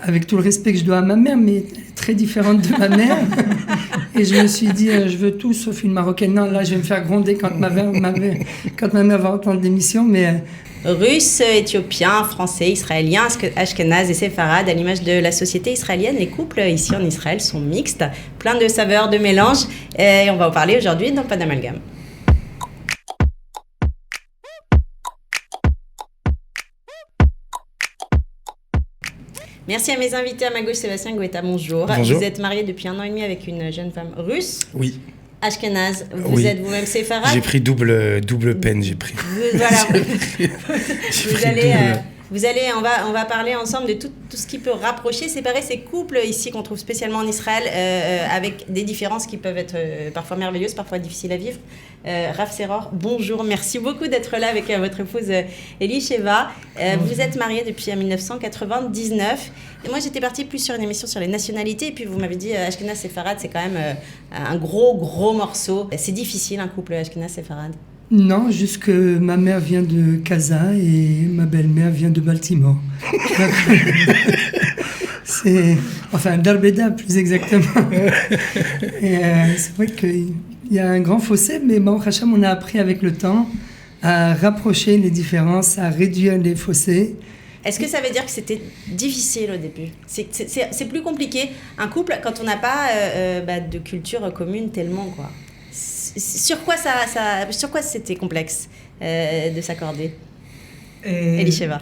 avec tout le respect que je dois à ma mère, mais très différente de ma mère. Et je me suis dit, je veux tout sauf une Marocaine. Non, là, je vais me faire gronder quand ma mère va entendre l'émission, mais... Russes, Éthiopiens, Français, Israéliens, Ashkénazes et Séfarades, à l'image de la société israélienne, les couples ici en Israël sont mixtes, plein de saveurs, de mélanges, et on va en parler aujourd'hui dans Pas d'amalgame. Merci à mes invités. À ma gauche, Sébastien Gouetta, bonjour. Bonjour. Vous êtes marié depuis 1 an et demi avec une jeune femme russe. Oui. Ashkénaze, vous êtes vous-même séfarade. J'ai pris double peine, j'ai pris. Voilà. On va parler ensemble de tout ce qui peut rapprocher, séparer ces couples ici qu'on trouve spécialement en Israël, avec des différences qui peuvent être parfois merveilleuses, parfois difficiles à vivre. Rav Seror, bonjour, merci beaucoup d'être là avec votre épouse Elisheva. Vous êtes mariés depuis 1999. Et moi, j'étais partie plus sur une émission sur les nationalités, et puis vous m'avez dit Ashkenaz Séfarade, c'est quand même un gros morceau. C'est difficile, un couple Ashkenaz Séfarade. Non, juste que ma mère vient de Casa et ma belle-mère vient de Baltimore. Enfin, d'Arbeda plus exactement. Et c'est vrai qu'il y a un grand fossé, mais Baruch Hashem, on a appris avec le temps à rapprocher les différences, à réduire les fossés. Est-ce que ça veut dire que c'était difficile au début ? C'est plus compliqué, un couple, quand on n'a pas de culture commune tellement, quoi. Sur quoi c'était complexe de s'accorder, Elisheva?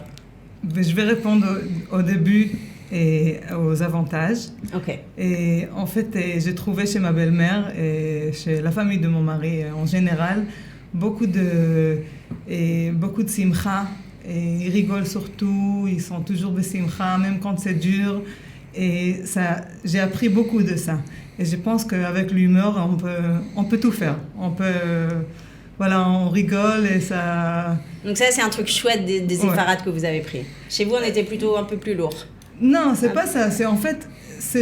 Je vais répondre au début et aux avantages. Ok. Et en fait, j'ai trouvé chez ma belle-mère et chez la famille de mon mari en général beaucoup de simcha. Et ils rigolent surtout, ils sont toujours de simcha, même quand c'est dur. Et ça, j'ai appris beaucoup de ça. Et je pense qu'avec l'humeur, on peut tout faire. On rigole et ça... Donc ça, c'est un truc chouette des séfarades que vous avez pris. Chez vous, on était plutôt un peu plus lourd. Non, c'est pas ça. C'est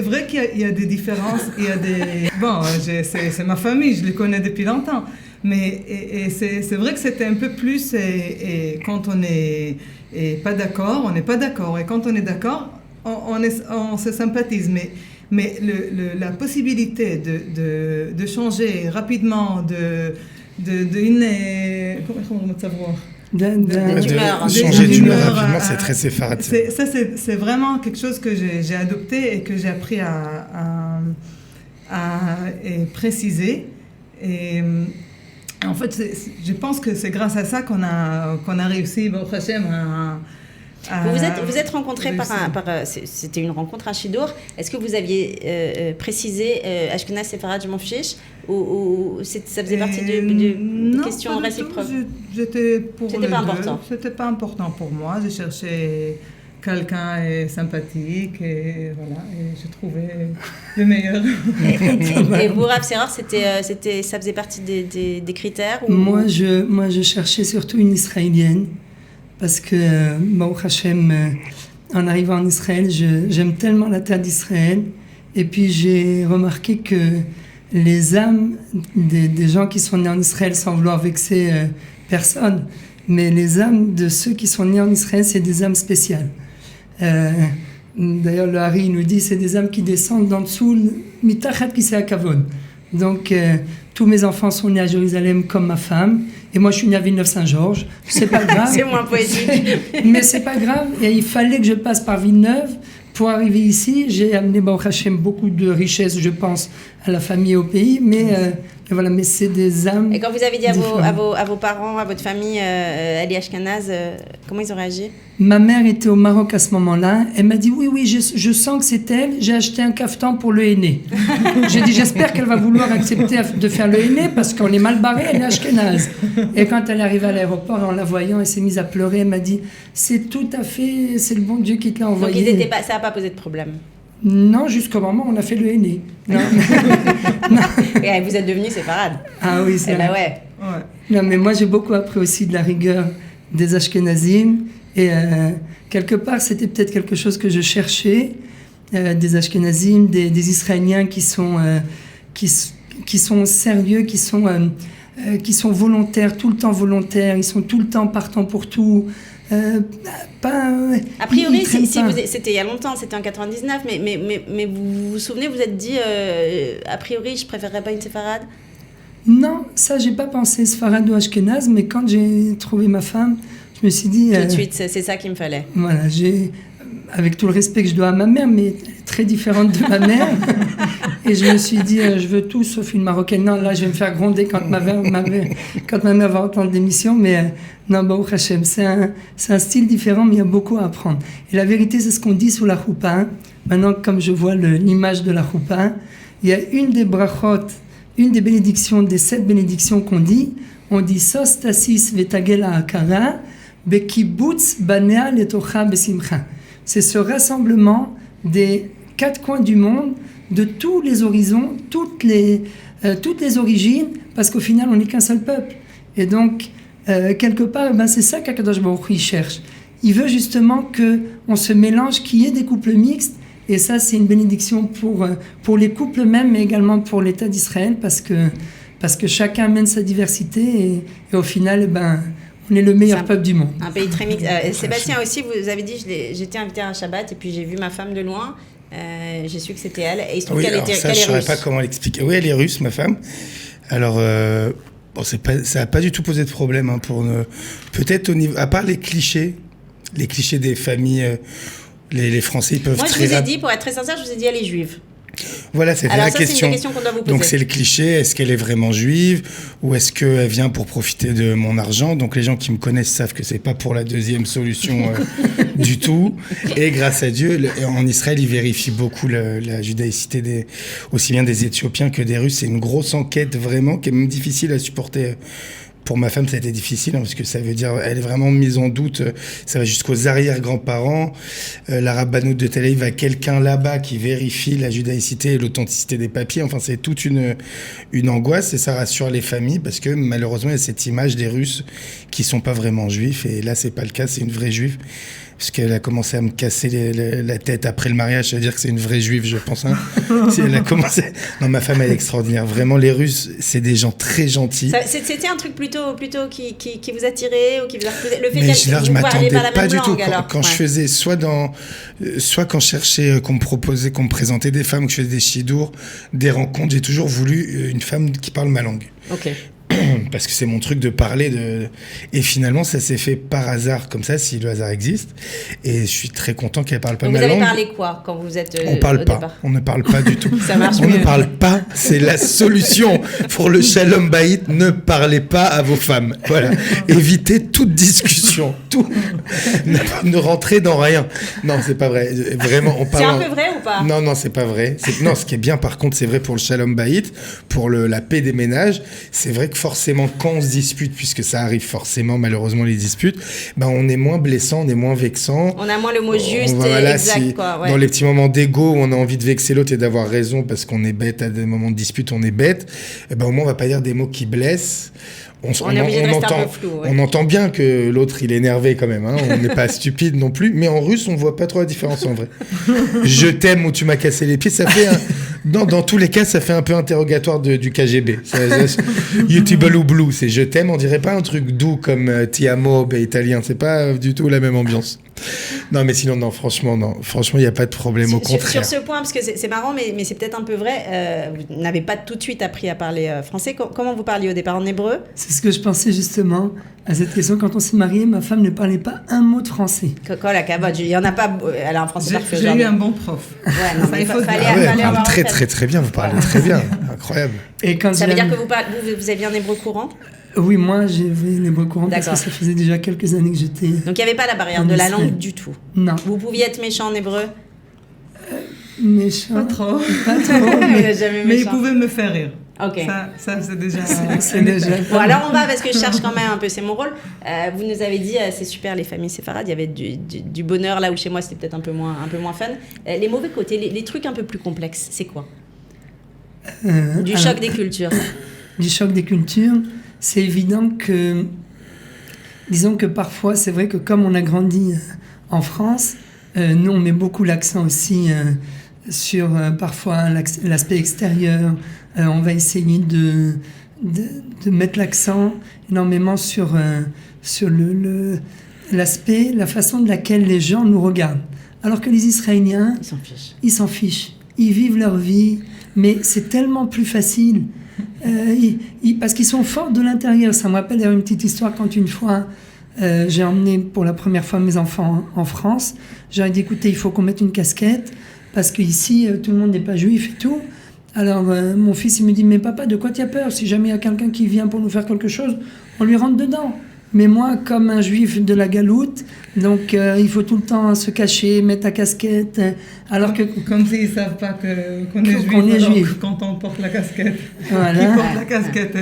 vrai qu'il y a des différences. Il y a des... Bon, c'est ma famille, je les connais depuis longtemps. Mais c'est vrai que c'était un peu plus... Et quand on n'est pas d'accord, on n'est pas d'accord. Et quand on est d'accord, on se sympathise. Mais la possibilité de changer rapidement changer d'humeur rapidement, c'est très séfarade. C'est vraiment quelque chose que j'ai adopté et que j'ai appris à préciser. Et en fait, je pense que c'est grâce à ça qu'on a réussi, Baruch Hashem, vous êtes rencontrés c'était une rencontre à Chidour. Est-ce que vous aviez précisé Ashkenaz Séfarade, je m'en fiche, ou ça faisait partie de questions réciproques? C'était pas important. C'était pas important pour moi. J'ai cherché quelqu'un sympathique et voilà, et j'ai trouvé le meilleur. Et vous, Rav Seror, ça faisait partie des critères ou... Moi, je cherchais surtout une Israélienne. Parce que, Baruch Hashem, en arrivant en Israël, j'aime tellement la terre d'Israël. Et puis j'ai remarqué que les âmes des gens qui sont nés en Israël, sans vouloir vexer personne, mais les âmes de ceux qui sont nés en Israël, c'est des âmes spéciales. D'ailleurs, le Hari nous dit, c'est des âmes qui descendent d'en dessous, mitachat qui c'est à Kavod. Donc, tous mes enfants sont nés à Jérusalem comme ma femme. Et moi, je suis né à Villeneuve-Saint-Georges. C'est pas grave. C'est moins poétique. Mais c'est pas grave. Et il fallait que je passe par Villeneuve pour arriver ici. J'ai amené, Baruch Hashem, beaucoup de richesses, je pense, à la famille et au pays. Mais voilà, mais c'est des âmes. Et quand vous avez dit à vos parents, à votre famille, Ali Ashkenaz, comment ils ont réagi? Ma mère était au Maroc à ce moment-là. Elle m'a dit oui, je sens que c'est elle. J'ai acheté un cafetan pour le henné. J'ai dit j'espère qu'elle va vouloir accepter de faire le henné parce qu'on est mal barré, elle est Ashkenaz. Et quand elle est arrivée à l'aéroport, en la voyant, elle s'est mise à pleurer. Elle m'a dit c'est le bon Dieu qui te l'a envoyé. Donc ça n'a pas posé de problème? Non, jusqu'au moment où on a fait le henné. Non. Et vous êtes devenus séfarades. Ah oui, c'est vrai. Ouais. Non, mais moi j'ai beaucoup appris aussi de la rigueur des Ashkenazim. Et quelque part, c'était peut-être quelque chose que je cherchais, des Ashkenazim, des Israéliens qui sont sérieux, qui sont volontaires, tout le temps volontaires, ils sont tout le temps partants pour tout. A priori, pas. C'était il y a longtemps, c'était en 99, mais vous vous souvenez, vous êtes dit, a priori, je préférerais pas une séfarade? Non, ça, j'ai pas pensé Sfarad ou Ashkenaz, mais quand j'ai trouvé ma femme, je me suis dit... Tout de suite, c'est ça qu'il me fallait. Voilà, avec tout le respect que je dois à ma mère, mais elle est très différente de ma mère. Et je me suis dit, je veux tout sauf une Marocaine. Non, là, je vais me faire gronder quand ma mère va entendre l'émission. Mais non, Baruch Hashem, c'est un style différent, mais il y a beaucoup à apprendre. Et la vérité, c'est ce qu'on dit sous la choupa. Hein. Maintenant, comme je vois l'image de la choupa, il y a une des brachot, une des bénédictions, des 7 bénédictions qu'on dit. On dit « Sos tasis vetagela akara, bekibutz banea letocha besimcha ». C'est ce rassemblement des 4 coins du monde, de tous les horizons, toutes les origines, parce qu'au final, on n'est qu'un seul peuple. Et donc, quelque part, c'est ça qu'Akadosh Baruch Hu cherche. Il veut justement qu'on se mélange, qu'il y ait des couples mixtes, et ça, c'est une bénédiction pour les couples eux-mêmes, mais également pour l'État d'Israël, parce que chacun amène sa diversité, et au final, on est le meilleur peuple du monde. Un pays très mixte. Sébastien aussi, vous avez dit, j'étais invité à un Shabbat, et puis j'ai vu ma femme de loin. J'ai su que c'était elle, et il se trouve qu'elle est russe. Je ne saurais pas comment l'expliquer. Oui, elle est russe, ma femme. Alors, ça n'a pas du tout posé de problème. Hein, peut-être au niveau, à part les clichés des familles, les Français ils peuvent. Moi, je vous ai dit, pour être très sincère, je vous ai dit, elle est juive. Voilà, c'était la question. C'est une question qu'on doit vous poser. Donc c'est le cliché, est-ce qu'elle est vraiment juive ou est-ce qu'elle vient pour profiter de mon argent? Donc les gens qui me connaissent savent que c'est pas pour la deuxième solution du tout. Et grâce à Dieu, en Israël, ils vérifient beaucoup la judaïcité aussi bien des Éthiopiens que des Russes. C'est une grosse enquête vraiment qui est même difficile à supporter. Pour ma femme, ça a été difficile, parce que ça veut dire, elle est vraiment mise en doute. Ça va jusqu'aux arrière-grands-parents. La rabbanoute de Tel Aviv a quelqu'un là-bas qui vérifie la judaïcité et l'authenticité des papiers. Enfin, c'est toute une angoisse, et ça rassure les familles, parce que malheureusement, il y a cette image des Russes qui sont pas vraiment juifs. Et là, c'est pas le cas, c'est une vraie juive. Parce qu'elle a commencé à me casser la tête après le mariage, ça veut dire que c'est une vraie juive, je pense. Hein. Elle a commencé... Non, ma femme, elle est extraordinaire. Vraiment, les Russes, c'est des gens très gentils. C'était un truc plutôt qui vous attirait ou qui vous a refusé. Le fait mais qu'elle je m'attendais pas du tout. Alors, quand je faisais, soit quand je cherchais, qu'on me présentait des femmes, que je faisais des chidours, des rencontres, j'ai toujours voulu une femme qui parle ma langue. Ok. Parce que c'est mon truc de parler et finalement ça s'est fait par hasard comme ça, si le hasard existe, et je suis très content qu'elle parle pas ma langue. Vous avez parlé quoi quand vous êtes on parle au pas départ? On ne parle pas du tout. Ça marche on mieux. ne parle pas, c'est la solution pour le Shalom Bayit. Ne parlez pas à vos femmes, voilà. Évitez toute discussion, ne rentrez dans rien. Non, c'est pas vrai, vraiment. C'est un peu vrai ou pas? Non, c'est pas vrai. Non, ce qui est bien par contre, c'est vrai pour le Shalom Bayit, pour la paix des ménages. C'est vrai que forcément, quand on se dispute, puisque ça arrive forcément, malheureusement, les disputes, on est moins blessant, on est moins vexant. On a moins le mot juste et exact, quoi. Ouais. Dans les petits moments d'ego où on a envie de vexer l'autre et d'avoir raison parce qu'on est bête, à des moments de dispute, on est bête, au moins, on va pas dire des mots qui blessent. On est obligé de rester un peu flou, ouais. On entend bien que l'autre, il est énervé quand même. Hein. On n'est pas stupide non plus. Mais en russe, on voit pas trop la différence en vrai. Je t'aime ou tu m'as cassé les pieds, ça fait... Dans tous les cas, ça fait un peu interrogatoire du KGB. YouTube ou Blue, c'est je t'aime. On dirait pas un truc doux comme Ti amo, italien. C'est pas du tout la même ambiance. Non, mais sinon, franchement, il n'y a pas de problème, au contraire. Sur ce point, parce que c'est marrant, mais c'est peut-être un peu vrai, vous n'avez pas tout de suite appris à parler français. Comment vous parliez au départ, en hébreu? C'est ce que je pensais justement à cette question. Quand on s'est mariés, ma femme ne parlait pas un mot de français. Coco, la cavotte, il n'y en a pas, elle a un français parfait. J'ai eu un bon prof. Ouais, non, mais fallait avoir très, très, très bien, vous parlez très bien, incroyable. Et ça veut dire que vous aviez un hébreu courant? Oui, moi j'avais l'hébreu courant parce que ça faisait déjà quelques années que j'étais... Donc il n'y avait pas la barrière de la langue du tout? Non. Vous pouviez être méchant en hébreu? Méchant? Pas trop. Mais il pouvait me faire rire. Ok. Ça c'est déjà... c'est déjà... Bon, alors on va, parce que je cherche quand même un peu, c'est mon rôle. Vous nous avez dit, c'est super les familles séfarades, il y avait du bonheur, là où chez moi c'était peut-être un peu moins fun. Les mauvais côtés, les trucs un peu plus complexes, c'est quoi? Du choc des cultures. Du choc des cultures, c'est évident que... Disons que parfois, c'est vrai que comme on a grandi en France, nous on met beaucoup l'accent aussi sur parfois l'aspect extérieur. On va essayer de mettre l'accent énormément sur l'aspect, la façon de laquelle les gens nous regardent. Alors que les Israéliens, Ils s'en fichent. ils s'en fichent. Ils vivent leur vie, mais c'est tellement plus facile. Parce qu'ils sont forts de l'intérieur. Ça me rappelle d'ailleurs une petite histoire quand une fois, j'ai emmené pour la première fois mes enfants en France. J'ai dit, écoutez, il faut qu'on mette une casquette, parce qu'ici, tout le monde n'est pas juif et tout. Alors, mon fils, il me dit, mais papa, de quoi tu as peur? Si jamais il y a quelqu'un qui vient pour nous faire quelque chose, on lui rentre dedans. Mais moi, comme un juif de la galoute, donc il faut tout le temps se cacher, mettre ta casquette, alors que... Comme s'ils ne savent pas qu'on est juif, qu'on est alors juif. que quand on porte la casquette. Voilà. Qui porte la casquette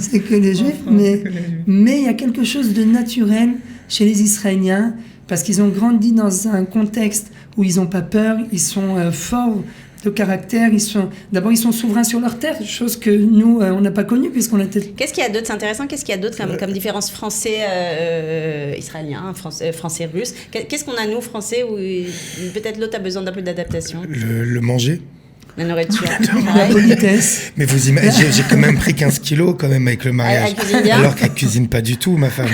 C'est que les en juifs, France, c'est que les juifs. mais il y a quelque chose de naturel chez les Israéliens, parce qu'ils ont grandi dans un contexte où ils n'ont pas peur, ils sont forts de caractère, ils sont souverains sur leur terre, chose que nous, on n'a pas connue, puisqu'on était... Qu'est-ce qu'il y a d'autre, c'est intéressant, qu'est-ce qu'il y a d'autre comme différence français-israélien, français-russe? Qu'est-ce qu'on a, nous, français, où peut-être l'autre a besoin d'un peu d'adaptation? Le manger. La nourriture. La politesse. Mais vous imaginez, j'ai quand même pris 15 kilos quand même avec le mariage. Elle cuisine bien. Alors qu'elle cuisine pas du tout, ma femme.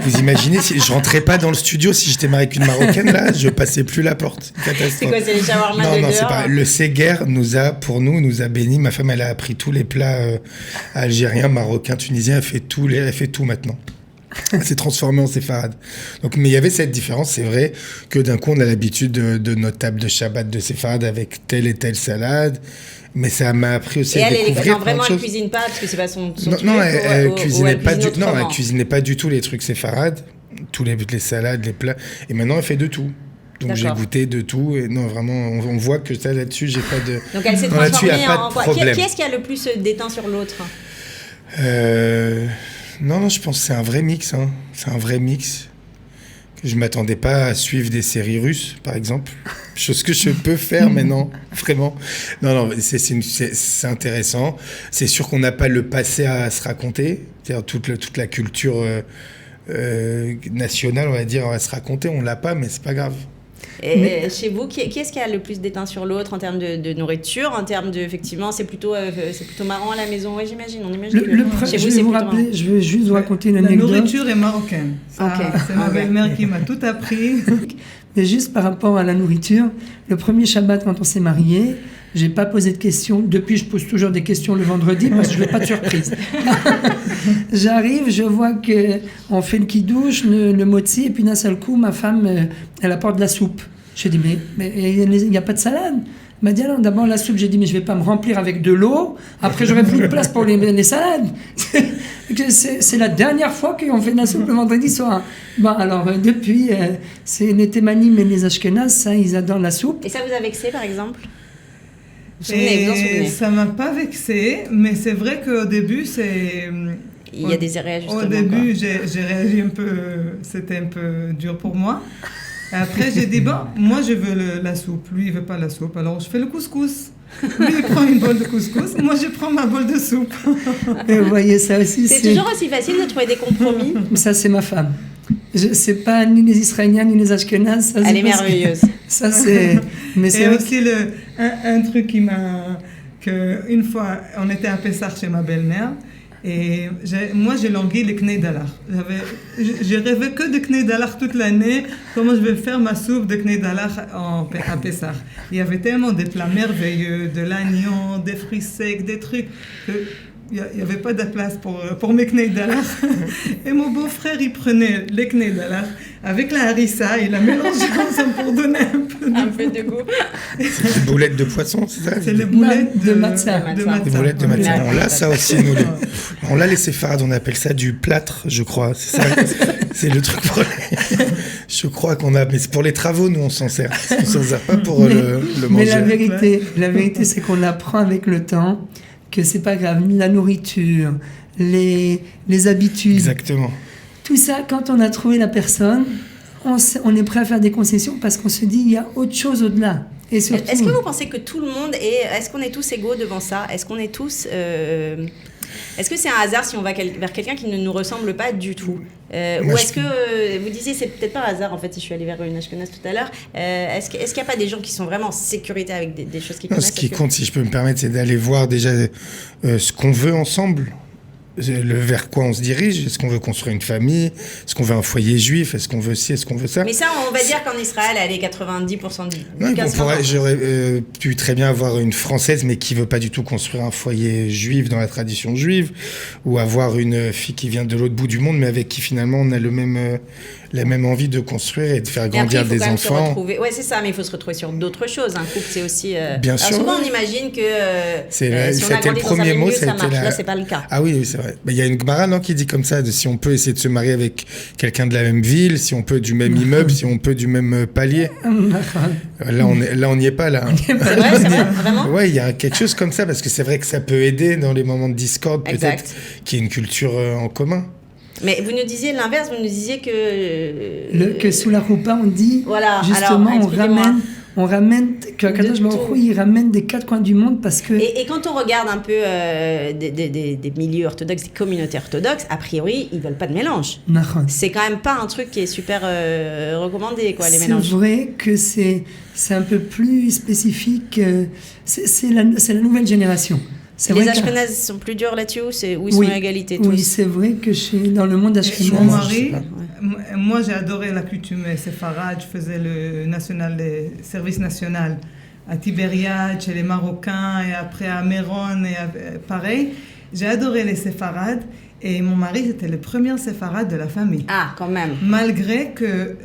Vous imaginez, si je rentrais pas dans le studio, si j'étais marié avec une Marocaine, là, je passais plus la porte. Catastrophe. C'est quoi, c'est les shawarma de Non, c'est dehors? pas. Le Séguer nous a bénis. Ma femme, elle a appris tous les plats algériens, marocains, tunisiens. Elle fait tout maintenant. Elle s'est transformée en séfarade. Donc, mais il y avait cette différence, c'est vrai, que d'un coup, on a l'habitude de notre table de Shabbat de séfarade avec telle et telle salade. Mais ça m'a appris aussi à découvrir plein de elle choses. cuisine pas, parce que c'est pas son Non, elle cuisinait pas du tout. Non, elle cuisinait pas du tout les trucs séfarades, tous les salades, les plats. Et maintenant, elle fait de tout. Donc j'ai goûté de tout. Et non, vraiment, on voit que ça, là-dessus, j'ai pas de... Donc elle s'est non, là-dessus, transformée y a pas en de quoi? problème. Qui est-ce qui a le plus d'éteint sur l'autre? Non, je pense que c'est un vrai mix. Hein. C'est un vrai mix. Je m'attendais pas à suivre des séries russes, par exemple. Chose que je peux faire, mais non, vraiment. Non, c'est intéressant. C'est sûr qu'on n'a pas le passé à se raconter. C'est-à-dire toute la culture nationale, on va dire, à se raconter. On l'a pas, mais c'est pas grave. Et chez vous, qui est-ce qui a le plus d'éteint sur l'autre en termes de nourriture, en termes de, effectivement, c'est plutôt marrant à la maison, oui, j'imagine. On imagine chez vous, c'est plutôt marrant. Je vais juste vous raconter une anecdote. La nourriture est marocaine. C'est ma belle-mère qui m'a tout appris. Mais juste par rapport à la nourriture, le premier Shabbat, quand on s'est mariés, j'ai pas posé de questions. Depuis, je pose toujours des questions le vendredi parce que je veux pas de surprise. J'arrive, je vois qu'on fait le kidouche, le motzi, et puis d'un seul coup, ma femme, elle apporte de la soupe. J'ai dit, mais il n'y a pas de salade. Elle m'a dit, alors d'abord la soupe, j'ai dit, mais je vais pas me remplir avec de l'eau, après j'aurai plus de place pour les salades. C'est la dernière fois qu'on fait de la soupe le vendredi soir. Bon, alors depuis, c'est les Thémanim et les Ashkénazes, ça, ils adorent la soupe. Et ça vous a vexé, par exemple? Vous en Et ça m'a pas vexée, mais c'est vrai qu'au début, il y a des réajustements. Au début, j'ai réagi un peu, c'était un peu dur pour moi. Et après, j'ai dit, bon, moi je veux la soupe, lui il veut pas la soupe, alors je fais le couscous. Lui il prend une bolle de couscous, moi je prends ma bolle de soupe. Et vous voyez, ça aussi, c'est toujours aussi facile de trouver des compromis. Ça, c'est ma femme. C'est pas ni les Israéliens ni les Ashkénazes. Elle est merveilleuse. Ça, c'est... Mais c'est aussi un truc qui m'a... Une fois, on était à Pessah chez ma belle-mère, et moi j'ai langui le Knei Dalar. J'ai rêvé que de Knei Dalar toute l'année, comment je vais faire ma soupe de Knei Dalar à Pessah. Il y avait tellement de plats merveilleux, de l'agneau, des fruits secs, des trucs... Il n'y avait pas de place pour mes Knei Dalar. Et mon beau-frère, il prenait les Knei Dalar avec la harissa, il la mélangeait ensemble pour donner un peu de goût. C'est des boulettes de poisson, c'est ça? C'est les boulettes de matzah. Des boulettes de matzah. On l'a ça aussi, nous. On l'a les séfarades, on appelle ça du plâtre, je crois. C'est ça. C'est le truc pour je crois qu'on a... Mais c'est pour les travaux, nous, on s'en sert. On s'en sert pas pour le manger. Mais la vérité, c'est qu'on apprend avec le temps que c'est pas grave, la nourriture, les habitudes. Exactement. Tout ça, quand on a trouvé la personne, on est prêt à faire des concessions parce qu'on se dit il y a autre chose au-delà. Et surtout, est-ce que vous pensez que tout le monde est-ce qu'on est tous égaux devant ça? Est-ce qu'on est tous est-ce que c'est un hasard si on va vers quelqu'un qui ne nous ressemble pas du tout? Ou est-ce que vous disiez c'est peut-être pas un hasard en fait si je suis allée vers une Ashkenaz tout à l'heure, est-ce qu'il n'y a pas des gens qui sont vraiment en sécurité avec des choses qu'ils connaissent? Ce qui compte, si je peux me permettre, c'est d'aller voir déjà ce qu'on veut ensemble. vers quoi on se dirige. Est-ce qu'on veut construire une famille? Est-ce qu'on veut un foyer juif? Est-ce qu'on veut ci? Est-ce qu'on veut ça? Mais ça, on va dire qu'en Israël, elle est 90% du Ouais, cas. j'aurais pu très bien avoir une Française, mais qui veut pas du tout construire un foyer juif dans la tradition juive, ou avoir une fille qui vient de l'autre bout du monde, mais avec qui finalement on a la même envie de construire et de faire grandir des enfants. Ouais, c'est ça, mais il faut se retrouver sur d'autres choses. Un couple, c'est aussi. Bien sûr. Souvent, on imagine que si on a grandi dans un milieu, ça marche. Là, c'est pas le cas. Ah oui, c'est vrai. Il y a une Gemara qui dit comme ça, si on peut essayer de se marier avec quelqu'un de la même ville, si on peut du même immeuble, si on peut du même palier. Là, on n'y est pas là. C'est vrai, vraiment. Ouais, il y a quelque chose comme ça parce que c'est vrai que ça peut aider dans les moments de discorde, peut-être qu'il y ait une culture en commun. Mais vous nous disiez l'inverse, vous nous disiez que sous la roupa, on dit, voilà, justement, on ramène, que Akadosh Baruch Hu, il ramène des quatre coins du monde parce que... Et quand on regarde un peu des milieux orthodoxes, des communautés orthodoxes, a priori, ils veulent pas de mélange. C'est quand même pas un truc qui est super recommandé, quoi, les mélanges. C'est vrai que c'est un peu plus spécifique. C'est la nouvelle génération. Les Ashkénazes sont plus durs là-dessus ou ils sont à égalité tous? Oui, c'est vrai que dans le monde ashkénaze... Mon mari, moi j'ai adoré la coutume séfarade, je faisais le service national à Tibériade, chez les Marocains, et après à Méron, et pareil. J'ai adoré les séfarades, et mon mari, c'était le premier séfarade de la famille. Ah, quand même. Malgré que...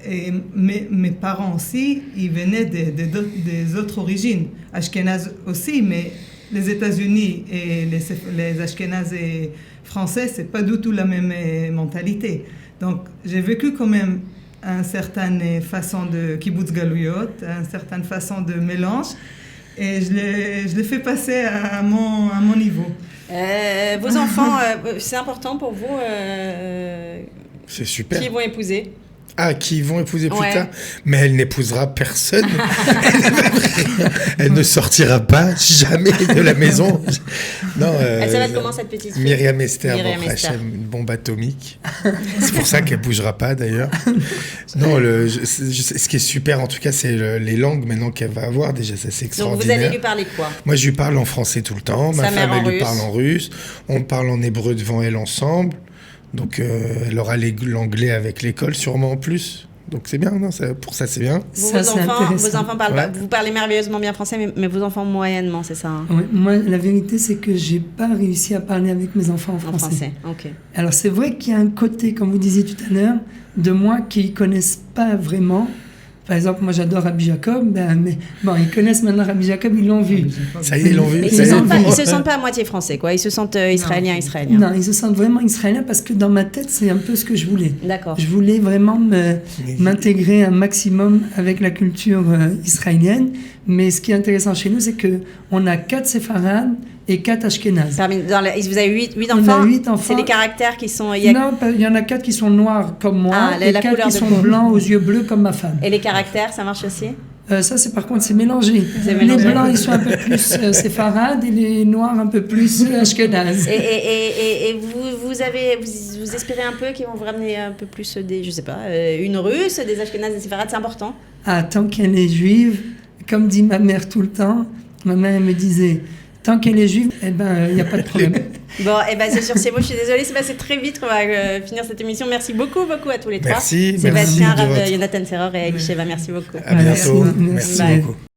Et mes parents aussi, ils venaient des autres origines, ashkénazes aussi, mais... Les États-Unis et les Ashkénazes et français, c'est pas du tout la même mentalité. Donc, j'ai vécu quand même une certaine façon de kibbutz galouyot, une certaine façon de mélange, et je l'ai fait passer à mon niveau. Vos enfants, c'est important pour vous c'est super. Qui vont épouser? Ah, qui vont épouser plus tard. Mais elle n'épousera personne. Elle ne sortira pas jamais de la maison. Non, ça va être comment cette petite fille? Myriam Esther, une bombe atomique. C'est pour ça qu'elle ne bougera pas d'ailleurs. Non, ce qui est super en tout cas, c'est les langues maintenant qu'elle va avoir. Déjà, ça c'est extraordinaire. Donc vous allez lui parler quoi? Moi, je lui parle en français tout le temps. Ma femme, elle lui parle en russe. On parle en hébreu devant elle ensemble. Donc, elle aura l'anglais avec l'école, sûrement en plus. Donc, c'est bien, non? Pour ça, c'est bien. Vos enfants parlent pas. Vous parlez merveilleusement bien français, mais vos enfants moyennement, c'est ça, hein? Oui, moi, la vérité, c'est que j'ai pas réussi à parler avec mes enfants en français. Ok. Alors, c'est vrai qu'il y a un côté, comme vous disiez tout à l'heure, de moi qui connaissent pas vraiment. Par exemple, moi j'adore Rabbi Jacob, mais bon, ils connaissent maintenant Rabbi Jacob, ils l'ont vu. Ça y est, ils l'ont vu. Ils se sentent pas à moitié français, quoi. Ils se sentent israéliens. Non, ils se sentent vraiment israéliens parce que dans ma tête, c'est un peu ce que je voulais. D'accord. Je voulais vraiment m'intégrer un maximum avec la culture israélienne. Mais ce qui est intéressant chez nous, c'est qu'on a 4 séfarades et 4 ashkénazes. Vous avez 8 enfants? On a 8 enfants. C'est les caractères qui sont... Non, il y en a 4 qui sont noirs comme moi et 4 qui sont blancs aux yeux bleus comme ma femme. Et les caractères, ça marche aussi? Ça, par contre, c'est mélangé. Les blancs, ils sont un peu plus séfarades et les noirs un peu plus ashkénazes. Et vous espérez un peu qu'ils vont vous ramener un peu plus une russe, des ashkénazes, des séfarades, c'est important? Ah, tant qu'elle est juive, comme dit ma mère tout le temps, ma mère elle me disait... Tant qu'elle est juive, il n'y a pas de problème. Bon, c'est sur ces mots, je suis désolée, c'est passé très vite qu'on va finir cette émission. Merci beaucoup à tous les trois. Merci. Sébastien, Rav, Jonathan Serror et Elisheva, merci beaucoup. À bientôt. Merci beaucoup.